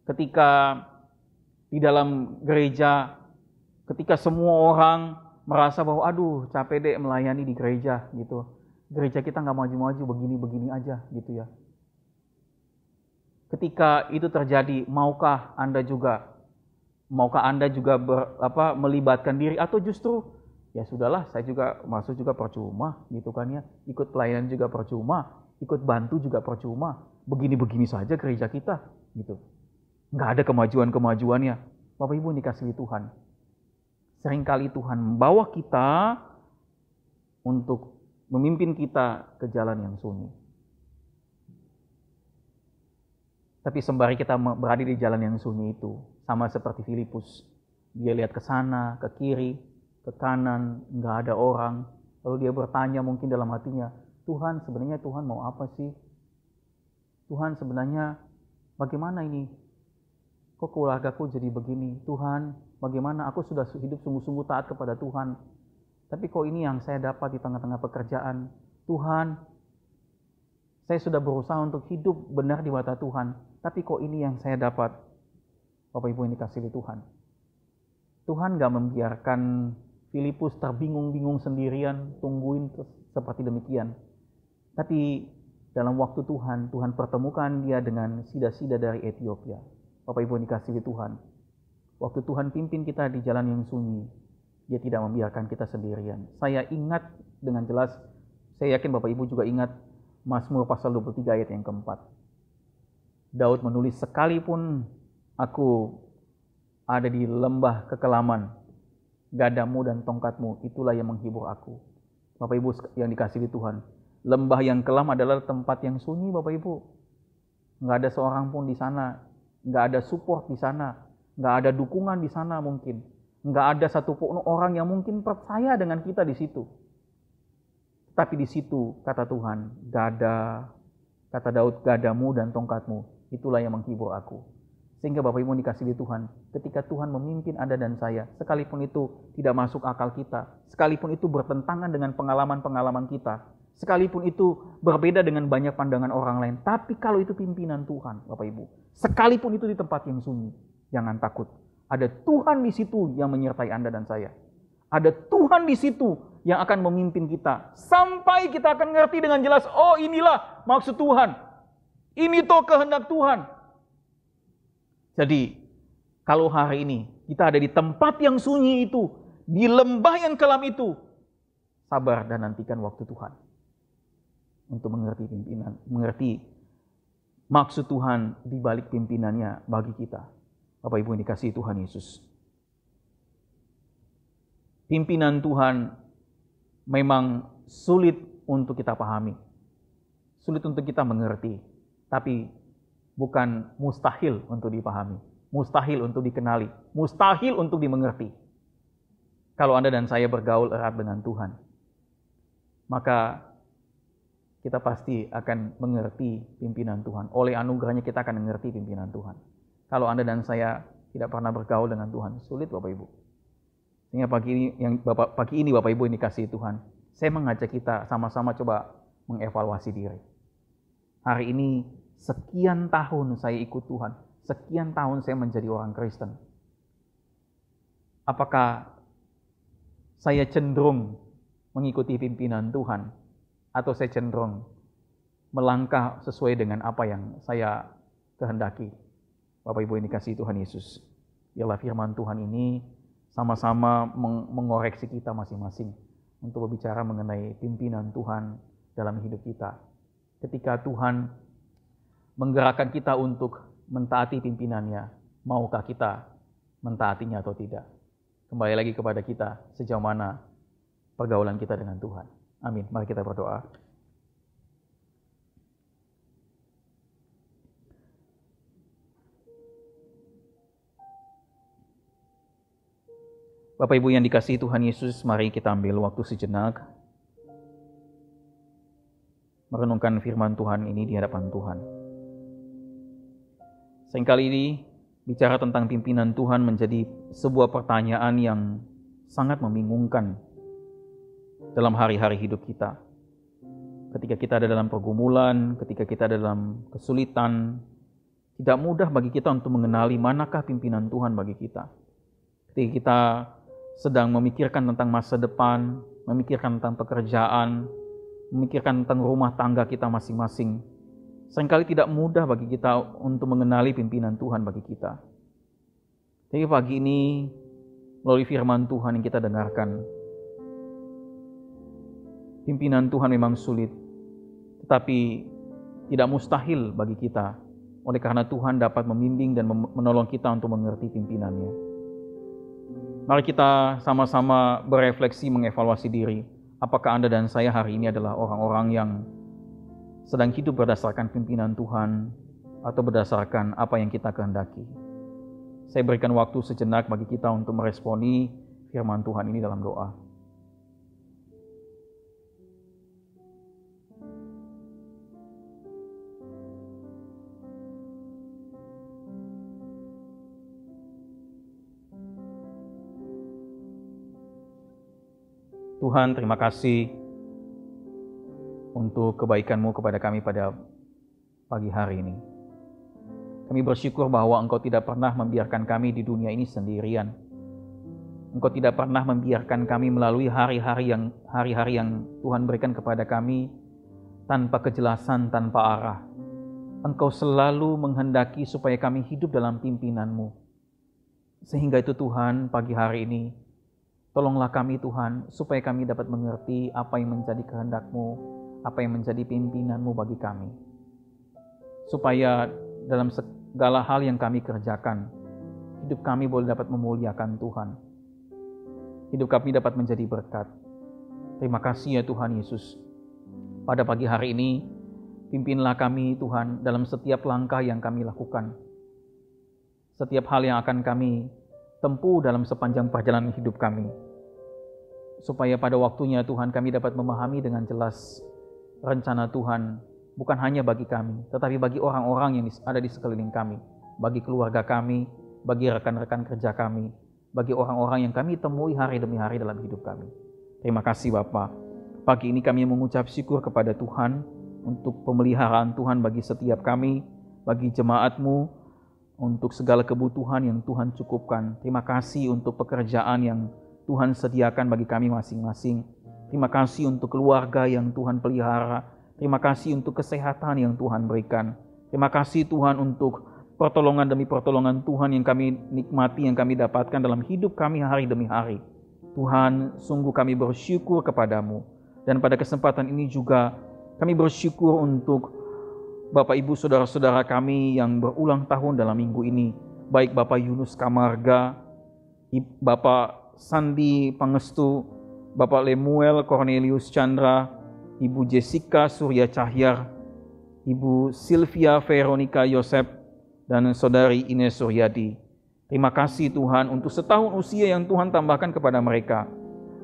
ketika di dalam gereja, ketika semua orang merasa bahwa aduh capek deh melayani di gereja gitu. Gereja kita nggak maju-maju, begini-begini aja gitu ya. Ketika itu terjadi, maukah Anda juga melibatkan diri, atau justru ya sudahlah, saya juga masuk juga percuma gitu kan ya, ikut pelayanan juga percuma, ikut bantu juga percuma, begini-begini saja gereja kita gitu. Nggak ada kemajuan-kemajuannya. Bapak Ibu yang dikasihi Tuhan, seringkali Tuhan membawa kita untuk memimpin kita ke jalan yang sunyi. Tapi sembari kita berada di jalan yang sunyi itu, sama seperti Filipus, dia lihat ke sana, ke kiri, ke kanan, nggak ada orang. Lalu dia bertanya mungkin dalam hatinya, Tuhan, sebenarnya Tuhan mau apa sih? Tuhan, sebenarnya bagaimana ini? Kok keluargaku jadi begini? Tuhan, bagaimana? Aku sudah hidup sungguh-sungguh taat kepada Tuhan. Tapi kok ini yang saya dapat di tengah-tengah pekerjaan? Tuhan, saya sudah berusaha untuk hidup benar di mata Tuhan. Tapi kok ini yang saya dapat? Bapak Ibu yang dikasihi Tuhan, Tuhan gak membiarkan Filipus terbingung-bingung sendirian, tungguin seperti demikian. Tapi dalam waktu Tuhan pertemukan dia dengan sida-sida dari Ethiopia. Bapak Ibu yang dikasihi Tuhan, waktu Tuhan pimpin kita di jalan yang sunyi, dia tidak membiarkan kita sendirian. Saya ingat dengan jelas, saya yakin Bapak Ibu juga ingat Mazmur pasal 23 ayat yang keempat. Daud menulis, sekalipun aku ada di lembah kekelaman, gadamu dan tongkatmu itulah yang menghibur aku. Bapak Ibu yang dikasihi Tuhan, lembah yang kelam adalah tempat yang sunyi Bapak Ibu. Nggak ada seorang pun di sana, nggak ada support di sana, nggak ada dukungan di sana mungkin. Nggak ada satupun orang yang mungkin percaya dengan kita di situ. Tapi di situ kata Tuhan, kata Daud, gadamu dan tongkatmu, itulah yang menghibur aku. Sehingga Bapak Ibu dikasihi Tuhan, ketika Tuhan memimpin Anda dan saya, sekalipun itu tidak masuk akal kita, sekalipun itu bertentangan dengan pengalaman-pengalaman kita, sekalipun itu berbeda dengan banyak pandangan orang lain, tapi kalau itu pimpinan Tuhan, Bapak Ibu, sekalipun itu di tempat yang sunyi, jangan takut. Ada Tuhan di situ yang menyertai Anda dan saya. Ada Tuhan di situ yang akan memimpin kita. Sampai kita akan ngerti dengan jelas, oh inilah maksud Tuhan. Ini toh kehendak Tuhan. Jadi, kalau hari ini kita ada di tempat yang sunyi itu, di lembah yang kelam itu, sabar dan nantikan waktu Tuhan. Untuk mengerti maksud Tuhan di balik pimpinannya bagi kita. Bapak Ibu yang dikasihi Tuhan Yesus. Pimpinan Tuhan memang sulit untuk kita pahami. Sulit untuk kita mengerti. Tapi bukan mustahil untuk dipahami, mustahil untuk dikenali, mustahil untuk dimengerti. Kalau Anda dan saya bergaul erat dengan Tuhan, maka kita pasti akan mengerti pimpinan Tuhan. Oleh anugerahnya kita akan mengerti pimpinan Tuhan. Kalau Anda dan saya tidak pernah bergaul dengan Tuhan, sulit Bapak Ibu. Sehingga pagi ini Bapak Ibu ini kasih Tuhan, saya mengajak kita sama-sama coba mengevaluasi diri. Hari ini sekian tahun saya ikut Tuhan, sekian tahun saya menjadi orang Kristen. Apakah saya cenderung mengikuti pimpinan Tuhan, atau saya cenderung melangkah sesuai dengan apa yang saya kehendaki? Bapak Ibu ini kasih Tuhan Yesus. Biarlah firman Tuhan ini sama-sama mengoreksi kita masing-masing untuk berbicara mengenai pimpinan Tuhan dalam hidup kita. Ketika Tuhan menggerakkan kita untuk mentaati pimpinannya, maukah kita mentaatinya atau tidak? Kembali lagi kepada kita, sejauh mana pergaulan kita dengan Tuhan. Amin. Mari kita berdoa. Bapak Ibu yang dikasihi Tuhan Yesus, mari kita ambil waktu sejenak merenungkan firman Tuhan ini di hadapan Tuhan. Seringkali ini bicara tentang pimpinan Tuhan menjadi sebuah pertanyaan yang sangat membingungkan dalam hari-hari hidup kita. Ketika kita ada dalam pergumulan, ketika kita ada dalam kesulitan, tidak mudah bagi kita untuk mengenali manakah pimpinan Tuhan bagi kita. Ketika kita sedang memikirkan tentang masa depan, memikirkan tentang pekerjaan, memikirkan tentang rumah tangga kita masing-masing, seringkali tidak mudah bagi kita untuk mengenali pimpinan Tuhan bagi kita. Jadi pagi ini, melalui firman Tuhan yang kita dengarkan, pimpinan Tuhan memang sulit, tetapi tidak mustahil bagi kita, oleh karena Tuhan dapat membimbing dan menolong kita untuk mengerti pimpinannya. Mari kita sama-sama berefleksi, mengevaluasi diri. Apakah Anda dan saya hari ini adalah orang-orang yang sedang hidup berdasarkan pimpinan Tuhan atau berdasarkan apa yang kita kehendaki? Saya berikan waktu sejenak bagi kita untuk meresponi firman Tuhan ini dalam doa. Tuhan, terima kasih untuk kebaikan-Mu kepada kami pada pagi hari ini. Kami bersyukur bahwa Engkau tidak pernah membiarkan kami di dunia ini sendirian. Engkau tidak pernah membiarkan kami melalui hari-hari yang Tuhan berikan kepada kami tanpa kejelasan, tanpa arah. Engkau selalu menghendaki supaya kami hidup dalam pimpinan-Mu. Sehingga itu Tuhan, pagi hari ini, tolonglah kami Tuhan, supaya kami dapat mengerti apa yang menjadi kehendak-Mu, apa yang menjadi pimpinan-Mu bagi kami. Supaya dalam segala hal yang kami kerjakan, hidup kami boleh dapat memuliakan Tuhan. Hidup kami dapat menjadi berkat. Terima kasih ya Tuhan Yesus. Pada pagi hari ini, pimpinlah kami Tuhan dalam setiap langkah yang kami lakukan. Setiap hal yang akan kami tempuh dalam sepanjang perjalanan hidup kami. Supaya pada waktunya Tuhan kami dapat memahami dengan jelas rencana Tuhan, bukan hanya bagi kami, tetapi bagi orang-orang yang ada di sekeliling kami, bagi keluarga kami, bagi rekan-rekan kerja kami, bagi orang-orang yang kami temui hari demi hari dalam hidup kami. Terima kasih Bapa. Pagi ini kami mengucap syukur kepada Tuhan untuk pemeliharaan Tuhan bagi setiap kami, bagi jemaat-Mu, untuk segala kebutuhan yang Tuhan cukupkan. Terima kasih untuk pekerjaan yang Tuhan sediakan bagi kami masing-masing. Terima kasih untuk keluarga yang Tuhan pelihara. Terima kasih untuk kesehatan yang Tuhan berikan. Terima kasih Tuhan untuk pertolongan demi pertolongan Tuhan yang kami nikmati, yang kami dapatkan dalam hidup kami hari demi hari. Tuhan, sungguh kami bersyukur kepadamu. Dan pada kesempatan ini juga kami bersyukur untuk Bapak Ibu Saudara-saudara kami yang berulang tahun dalam minggu ini. Baik Bapak Yunus Kamarga, Bapak Sandi Pangestu, Bapak Lemuel Cornelius Chandra, Ibu Jessica Surya Cahyar, Ibu Sylvia Veronica Yosep, dan Saudari Ines Suryadi. Terima kasih Tuhan untuk setahun usia yang Tuhan tambahkan kepada mereka.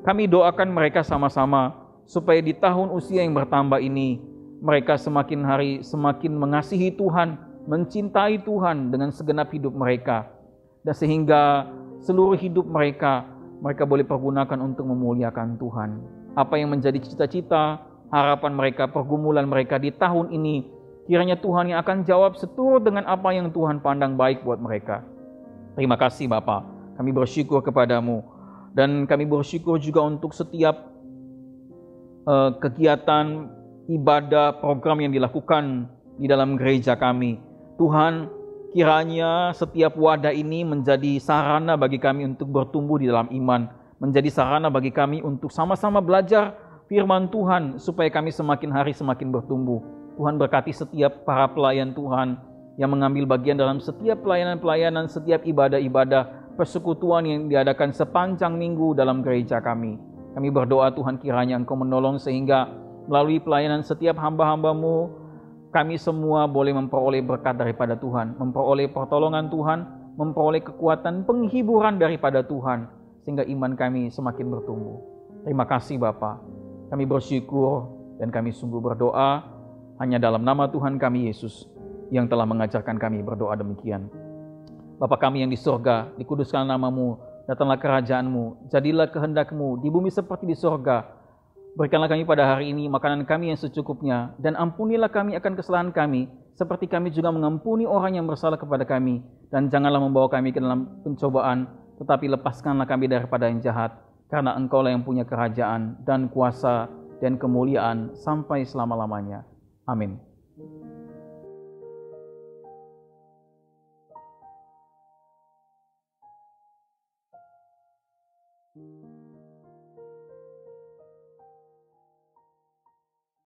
Kami doakan mereka sama-sama supaya di tahun usia yang bertambah ini, mereka semakin hari semakin mengasihi Tuhan, mencintai Tuhan dengan segenap hidup mereka. Dan sehingga seluruh hidup mereka boleh pergunakan untuk memuliakan Tuhan. Apa yang menjadi cita-cita, harapan mereka, pergumulan mereka di tahun ini, kiranya Tuhan yang akan jawab seturut dengan apa yang Tuhan pandang baik buat mereka. Terima kasih Bapa, kami bersyukur kepadamu. Dan kami bersyukur juga untuk setiap kegiatan ibadah, program yang dilakukan di dalam gereja kami. Tuhan, kiranya setiap wadah ini menjadi sarana bagi kami untuk bertumbuh di dalam iman, menjadi sarana bagi kami untuk sama-sama belajar firman Tuhan, supaya kami semakin hari semakin bertumbuh. Tuhan berkati setiap para pelayan Tuhan yang mengambil bagian dalam setiap pelayanan-pelayanan, setiap ibadah-ibadah, persekutuan yang diadakan sepanjang minggu dalam gereja kami. Kami berdoa Tuhan kiranya Engkau menolong sehingga melalui pelayanan setiap hamba-hamba-Mu, kami semua boleh memperoleh berkat daripada Tuhan, memperoleh pertolongan Tuhan, memperoleh kekuatan penghiburan daripada Tuhan, sehingga iman kami semakin bertumbuh. Terima kasih Bapa. Kami bersyukur dan kami sungguh berdoa hanya dalam nama Tuhan kami Yesus yang telah mengajarkan kami berdoa demikian. Bapa kami yang di surga, dikuduskan nama-Mu, datanglah kerajaan-Mu, jadilah kehendak-Mu di bumi seperti di surga. Berikanlah kami pada hari ini makanan kami yang secukupnya, dan ampunilah kami akan kesalahan kami, seperti kami juga mengampuni orang yang bersalah kepada kami. Dan janganlah membawa kami ke dalam pencobaan, tetapi lepaskanlah kami daripada yang jahat, karena Engkau-lah yang punya kerajaan dan kuasa dan kemuliaan sampai selama-lamanya. Amin.